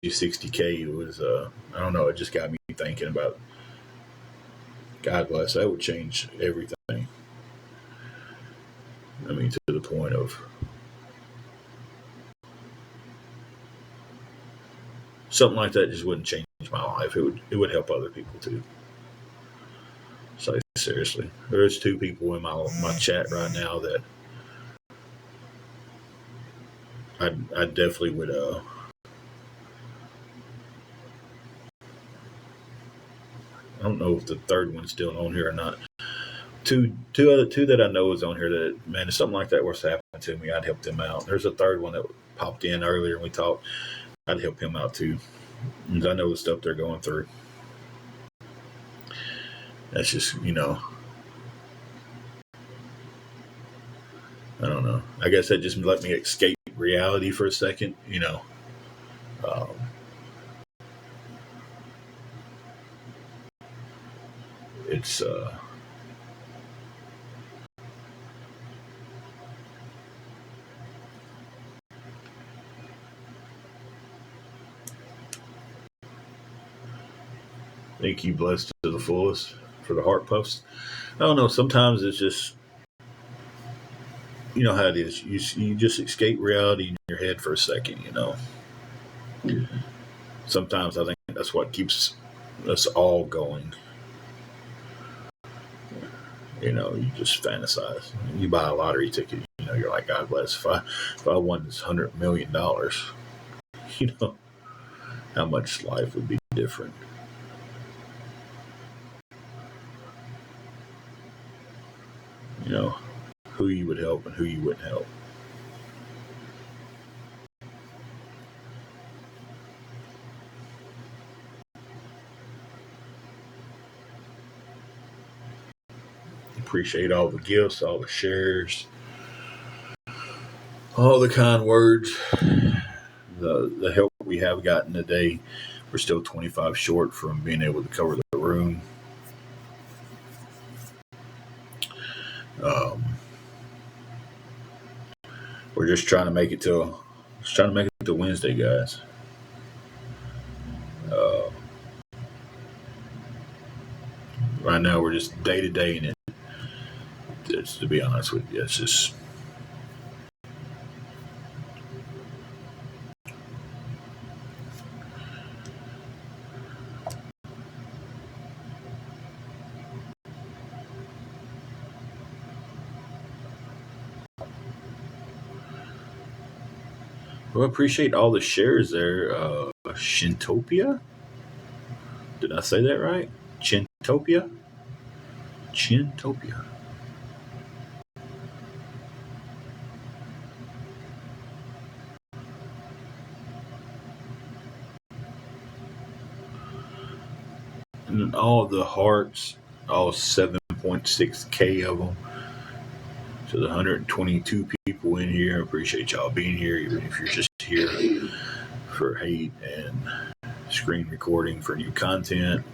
60K was, I don't know, it just got me thinking about, God bless, that would change everything. I mean, to the point of something like that just wouldn't change my life. It would help other people too. So seriously, there's two people in my chat right now that I definitely would. I don't know if the third one's still on here or not. Two that I know is on here that, man, if something like that was to happen to me, I'd help them out. There's a third one that popped in earlier and we talked. I'd help him out too, because I know the stuff they're going through. That's just, I don't know. I guess that just let me escape reality for a second. Um, it's thank you, blessed to the fullest for the heart puffs. I don't know. Sometimes it's just, you know how it is. You just escape reality in your head for a second. Sometimes I think that's what keeps us all going. You just fantasize. You buy a lottery ticket. You're like, God bless. If I won this $100 million, you know how much life would be different. Who you would help and who you wouldn't help. Appreciate all the gifts, all the shares, all the kind words, the help we have gotten today. We're still 25 short from being able to cover the room. We're just trying to make it to Wednesday, guys. Right now, we're just day to day in it. To be honest with you, it's just. Well, I appreciate all the shares there. Shintopia? Did I say that right? Chintopia? Chintopia. And all the hearts, all 7.6K of them. To the 122 people in here, I appreciate y'all being here, even if you're just here for hate and screen recording for new content.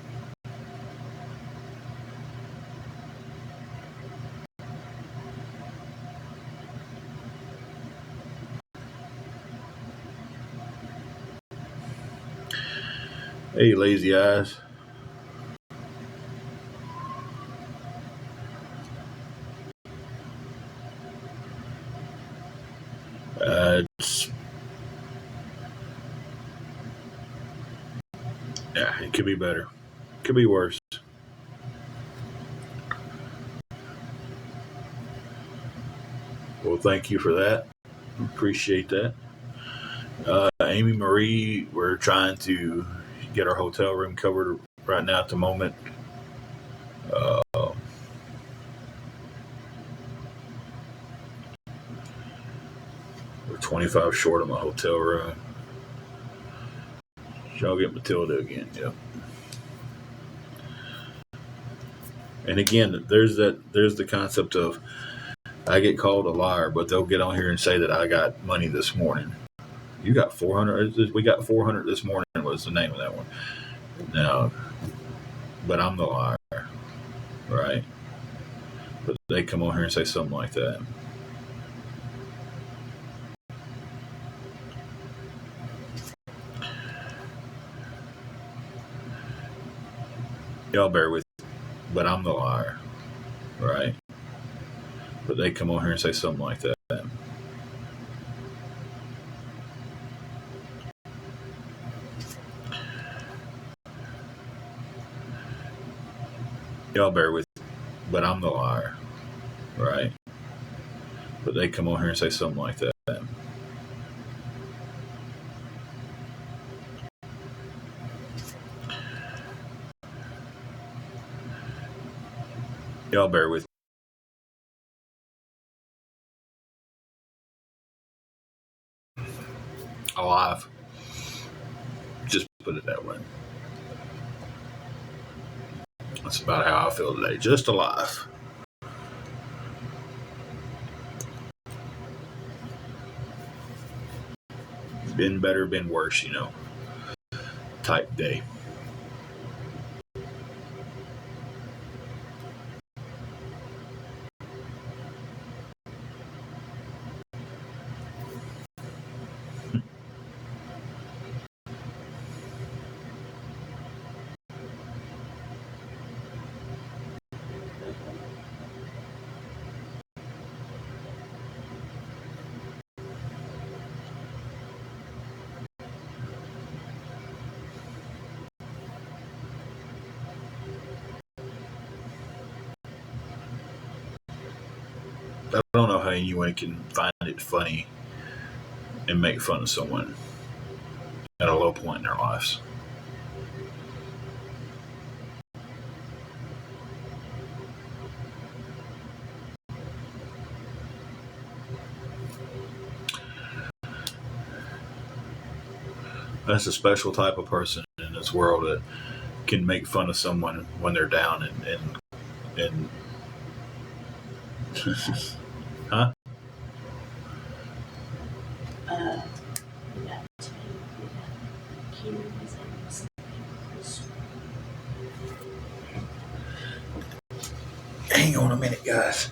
Hey, lazy eyes. It could be better. Could be worse. Well, thank you for that. Appreciate that. Amy Marie, we're trying to get our hotel room covered right now at the moment. We're 25 short on my hotel room. Y'all get Matilda again, yep. And again, there's the concept of I get called a liar, but they'll get on here and say that I got money this morning. You got 400. We got 400 this morning was the name of that one. Now, but I'm the liar, right? But they come on here and say something like that. Y'all bear with me, but I'm the liar, right? But they come on here and say something like that. Y'all bear with me, but I'm the liar, right? But they come on here and say something like that. Y'all bear with me. Alive. Just put it that way. That's about how I feel today. Just alive. Been better, been worse, type day. I don't know how anyone can find it funny and make fun of someone at a low point in their lives. That's a special type of person in this world that can make fun of someone when they're down and huh? Hang on a minute, guys.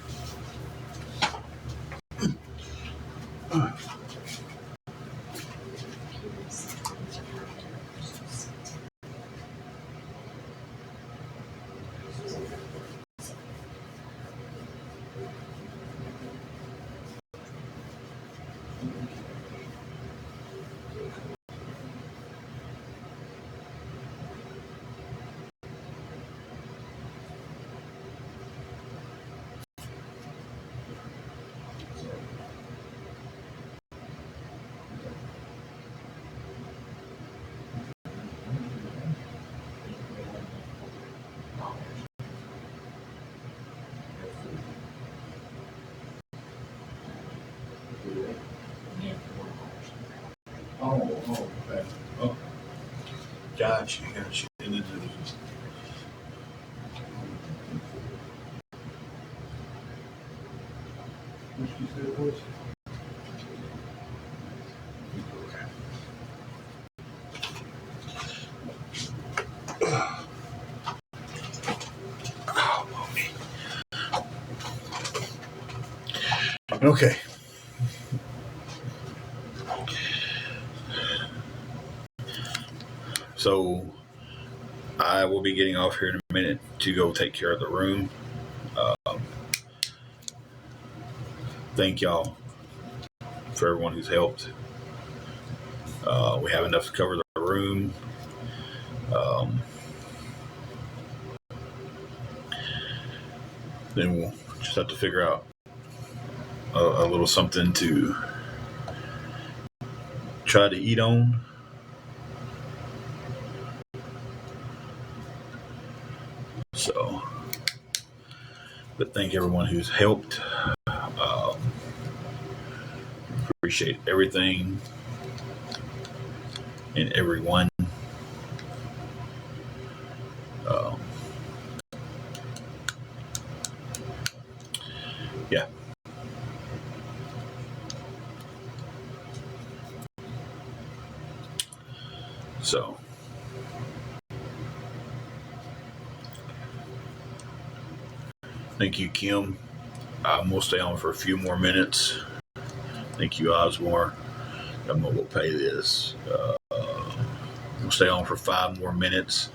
Oh, okay. Oh, gotcha. What you said it was? Okay. So I will be getting off here in a minute to go take care of the room. Thank y'all for everyone who's helped. We have enough to cover the room. Then we'll just have to figure out a little something to try to eat on. So, but thank everyone who's helped. Appreciate everything and everyone. Yeah. So, thank you, Kim. I'm going to stay on for a few more minutes. Thank you, Osmore. I'm going to pay this. We'll stay on for 5 more minutes.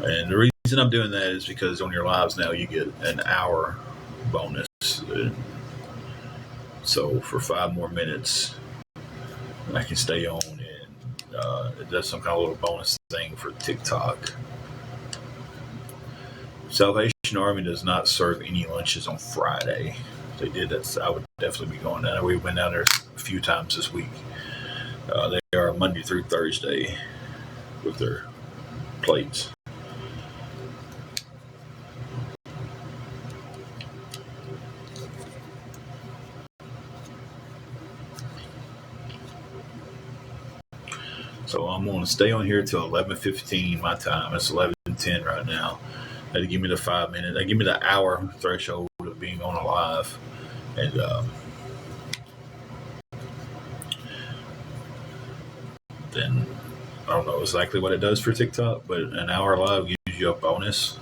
And the reason I'm doing that is because on your lives now you get an hour bonus. And so for 5 more minutes, I can stay on, and it does some kind of little bonus thing for TikTok. Salvation Army does not serve any lunches on Friday. If they did, I would definitely be going down. We went down there a few times this week. They are Monday through Thursday with their plates. So I'm going to stay on here till 11:15 my time. It's 11:10 right now. They give me the 5 minutes. They give me the hour threshold of being on live, and then I don't know exactly what it does for TikTok, but an hour live gives you a bonus,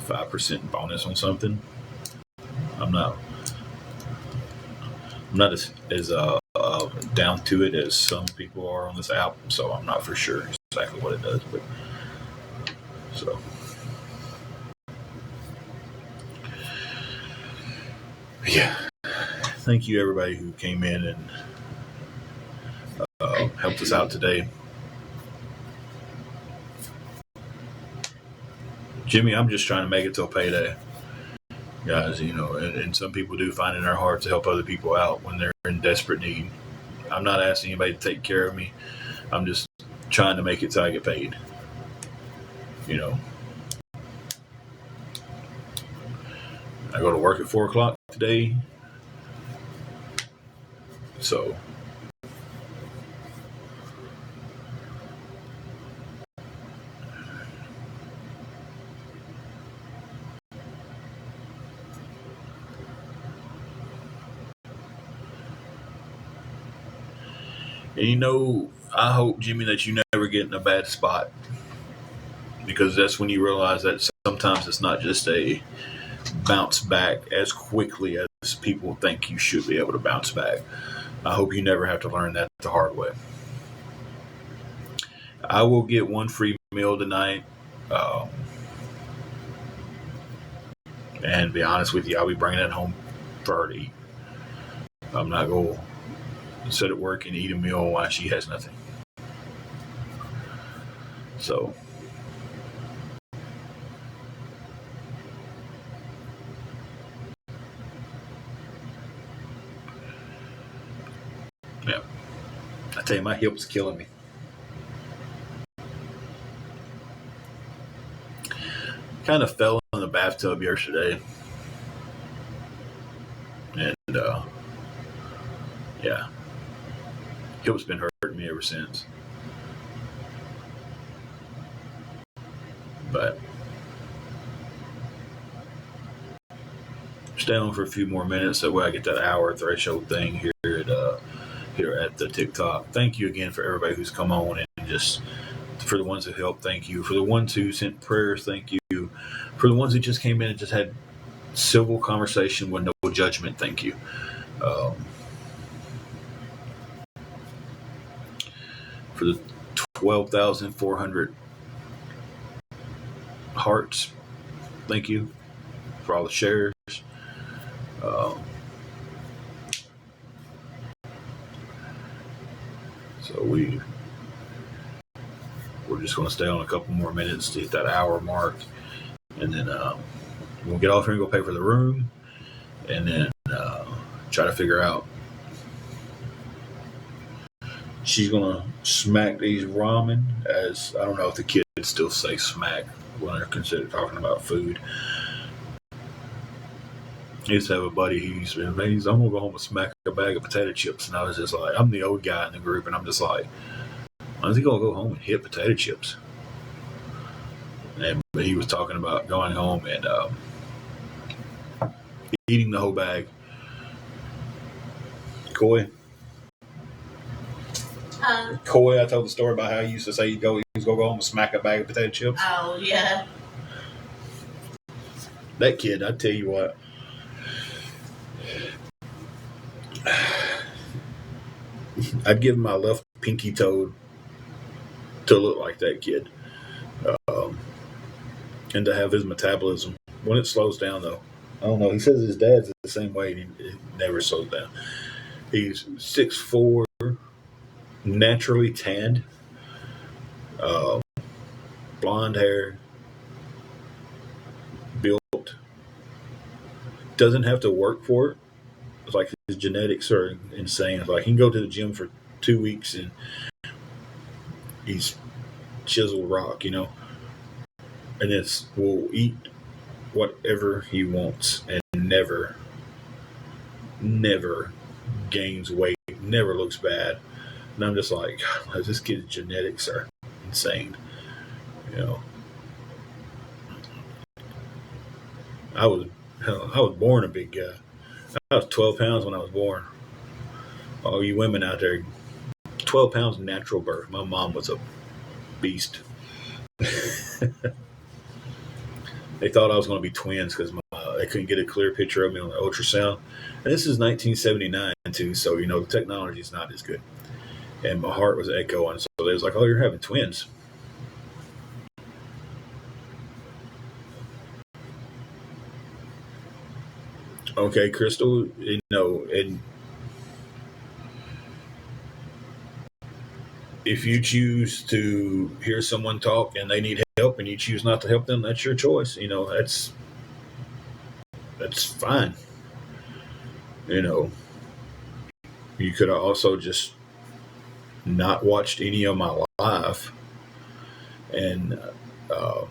5% bonus on something. I'm not as down to it as some people are on this app, so I'm not for sure exactly what it does. But so, yeah, thank you everybody who came in and helped us out today. Jimmy, I'm just trying to make it till payday, guys. And some people do find it in their heart to help other people out when they're in desperate need. I'm not asking anybody to take care of me. I'm just trying to make it till I get paid. I go to work at 4:00 today, so and I hope, Jimmy, that you never get in a bad spot, because that's when you realize that sometimes it's not just a bounce back as quickly as people think you should be able to bounce back. I hope you never have to learn that the hard way. I will get one free meal tonight. And to be honest with you, I'll be bringing it home for her to eat. I'm not going to sit at work and eat a meal while she has nothing. So, yeah. I tell you, my hip's killing me. Kind of fell in the bathtub yesterday. And, yeah. Hip's been hurting me ever since. But stay on for a few more minutes. That way I get that hour threshold thing here at the TikTok. Thank you again for everybody who's come on, and just for the ones who helped, thank you. For the ones who sent prayers, thank you. For the ones who just came in and just had civil conversation with no judgment, thank you. For the 12,400 hearts, thank you. For all the shares. So we're just going to stay on a couple more minutes to hit that hour mark, and then we'll get off here and go pay for the room, and then try to figure out. She's gonna smack these ramen, as I don't know if the kids still say smack when they're considered talking about food. I used to have a buddy who's been amazed. I'm gonna go home and smack a bag of potato chips, and I was just like, I'm the old guy in the group, and I'm just like, why is he gonna go home and hit potato chips? But he was talking about going home and eating the whole bag. Coy, I told the story about how he used to say he was gonna go home and smack a bag of potato chips. Oh yeah. That kid, I tell you what. I'd give him my left pinky toe to look like that kid. and to have his metabolism when it slows down though. I don't know. He says his dad's the same way. And he never slows down. He's 6'4", naturally tanned, uh, blonde hair, built. Doesn't have to work for it. It's like his genetics are insane. It's like he can go to the gym for 2 weeks and he's chiseled rock, and it's will eat whatever he wants and never gains weight, never looks bad. And I'm just like, God, this kid's genetics are insane. You know, I was born a big guy. I was 12 pounds when I was born. All you women out there, 12 pounds natural birth. My mom was a beast. They thought I was going to be twins because they couldn't get a clear picture of me on the ultrasound. And this is 1979 too, so the technology is not as good. And my heart was echoing, so they was like, "Oh, you're having twins." Okay, Crystal, and if you choose to hear someone talk and they need help and you choose not to help them, that's your choice. That's fine. You know, you could have also just not watched any of my life and uh,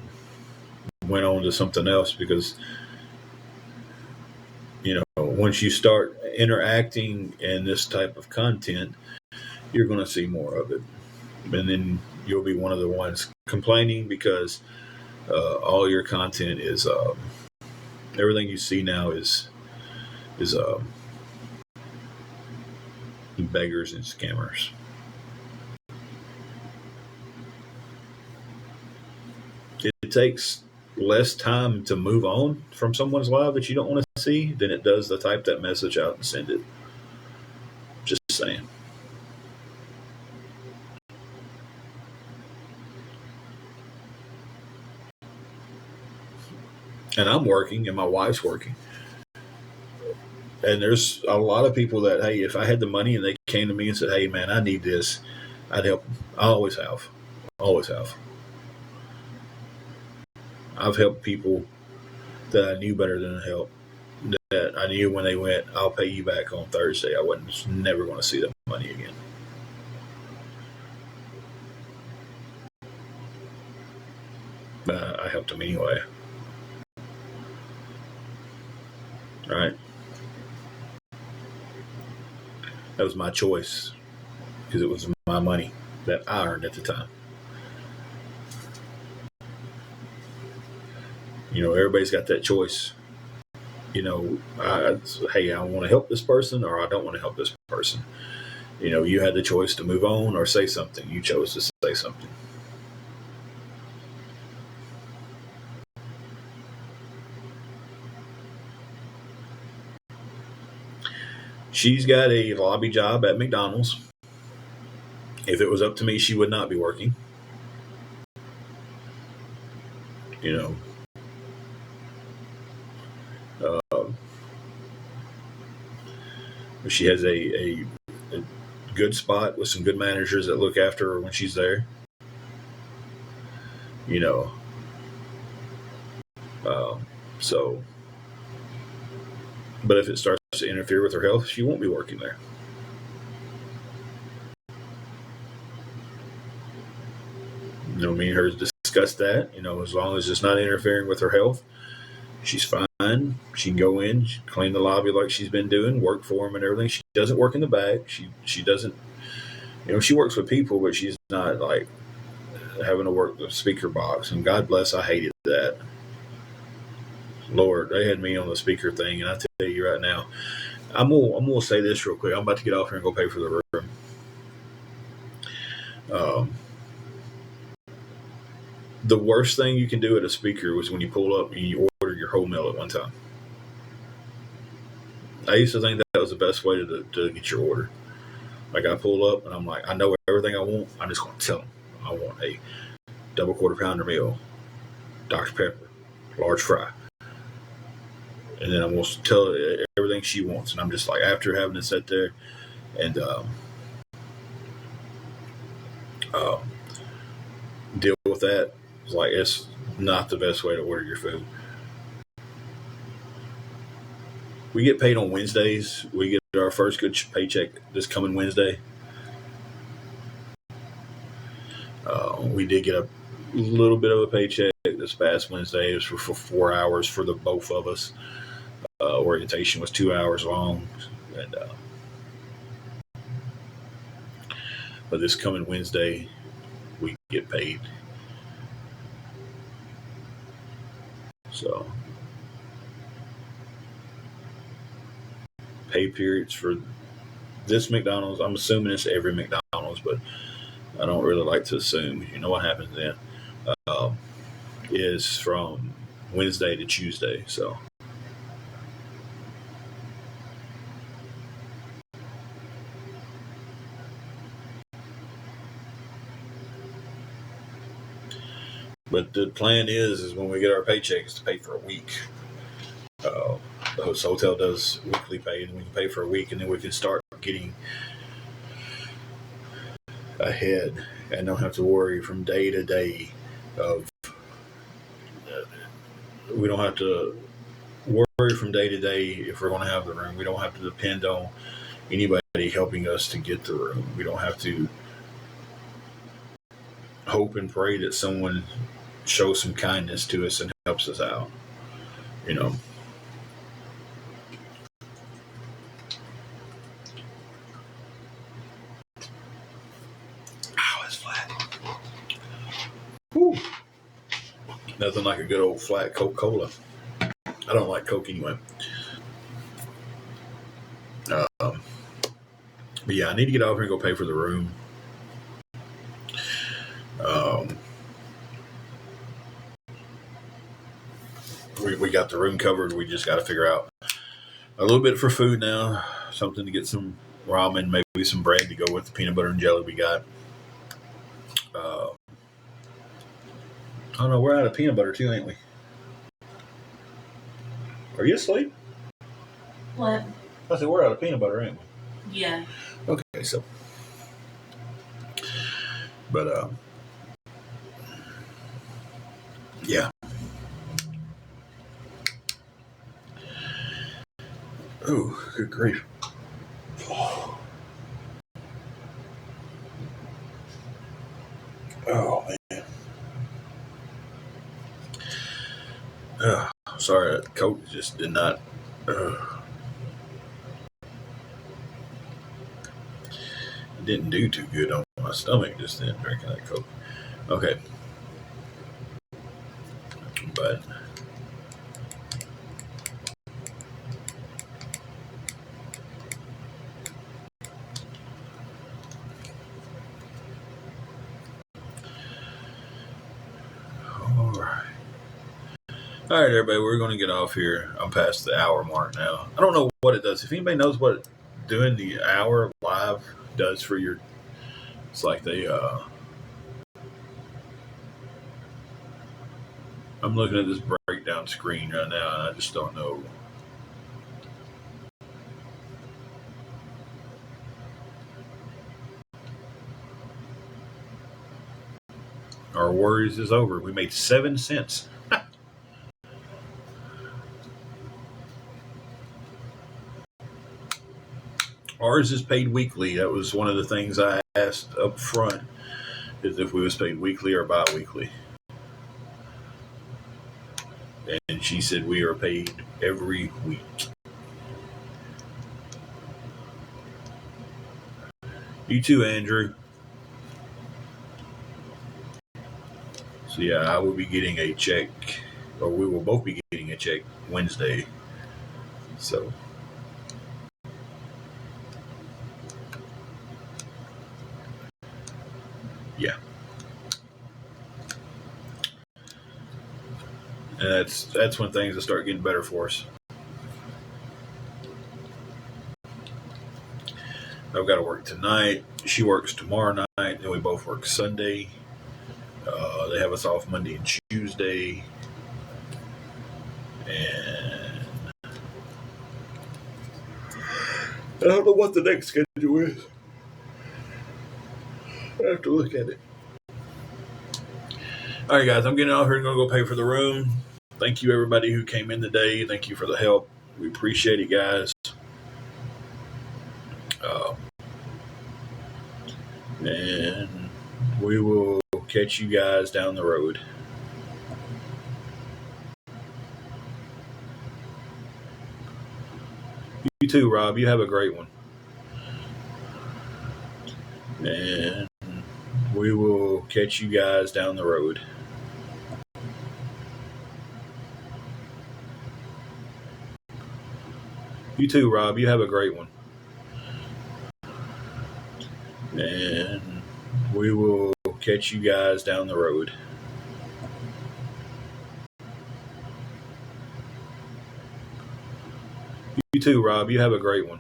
went on to something else because once you start interacting in this type of content, you're going to see more of it, and then you'll be one of the ones complaining because all your content is everything you see now is beggars and scammers. It takes less time to move on from someone's life that you don't want to see than it does to type that message out and send it. Just saying. And I'm working and my wife's working. And there's a lot of people that, hey, if I had the money and they came to me and said, hey, man, I need this, I'd help them. I always have. Always have. I've helped people that I knew better than help. That I knew when they went, I'll pay you back on Thursday. I wasn't never going to see that money again. But I helped them anyway. All right. That was my choice because it was my money that I earned at the time. Everybody's got that choice. Hey, I want to help this person or I don't want to help this person. You had the choice to move on or say something. You chose to say something. She's got a lobby job at McDonald's. If it was up to me, she would not be working. You know, she has a good spot with some good managers that look after her when she's there. You know, so, but if it starts to interfere with her health, she won't be working there. Me and her discussed that. As long as it's not interfering with her health, she's fine. She can go in, clean the lobby like she's been doing, work for them and everything. She doesn't work in the back. She doesn't. She works with people, but she's not like having to work the speaker box. And God bless, I hated that. Lord, they had me on the speaker thing, and I tell you right now, I'm gonna say this real quick. I'm about to get off here and go pay for the room. The worst thing you can do at a speaker was when you pull up and you order your whole meal at one time. I used to think that was the best way to get your order. Like I pull up and I'm like, I know everything I want. I'm just going to tell them I want a double quarter pounder meal, Dr. Pepper, large fry. And then I'm going to tell her everything she wants. And I'm just like, after having to sit there and um, deal with that, it's like, it's not the best way to order your food. We get paid on Wednesdays. We get our first good paycheck this coming Wednesday. We did get a little bit of a paycheck this past Wednesday. It was for 4 hours for the both of us. Orientation was 2 hours long, and but this coming Wednesday we get paid. So pay periods for this McDonald's. I'm assuming it's every McDonald's, but I don't really like to assume. You know what happens then? Um, is from Wednesday to Tuesday. So but the plan is when we get our paychecks to pay for a week. Uh, the hotel does weekly pay, and we can pay for a week, and then we can start getting ahead and don't have to worry from day to day of. We don't have to worry from day to day if we're going to have the room. We don't have to depend on anybody helping us to get the room. We don't have to hope and pray that someone shows some kindness to us and helps us out. You know. Ow, it's flat. Whew. Nothing like a good old flat Coca-Cola. I don't like Coke anyway. But yeah, I need to get out here and go pay for the room. We got the room covered. We just got to figure out a little bit for food now. Something to get some ramen, maybe some bread to go with the peanut butter and jelly we got. I don't know. We're out of peanut butter too, ain't we? Are you asleep? What? I said we're out of peanut butter, ain't we? Yeah. Okay, so. But yeah. Oh, good grief. Oh, man. Sorry, that Coke just did not. Didn't do too good on my stomach just then drinking that Coke. Okay. But. All right, everybody, we're going to get off here. I'm past the hour mark now. I don't know what it does. If anybody knows what doing the hour live does for your, it's like they. I'm looking at this breakdown screen right now, and I just don't know. Our worries is over. We made 7 cents. Ours is paid weekly. That was one of the things I asked up front, is if we was paid weekly or bi-weekly. And she said we are paid every week. You too, Andrew. So yeah, I will be getting a check, or we will both be getting a check Wednesday. So. Yeah. And that's when things will start getting better for us. I've got to work tonight. She works tomorrow night, and we both work Sunday. They have us off Monday and Tuesday. And I don't know what the next schedule is. I have to look at it. All right, guys, I'm getting out here and going to go pay for the room. Thank you, everybody who came in today. Thank you for the help. We appreciate it, guys. And we will catch you guys down the road. You too, Rob. You have a great one. And we will catch you guys down the road. You too, Rob. You have a great one. And we will catch you guys down the road. You too, Rob. You have a great one.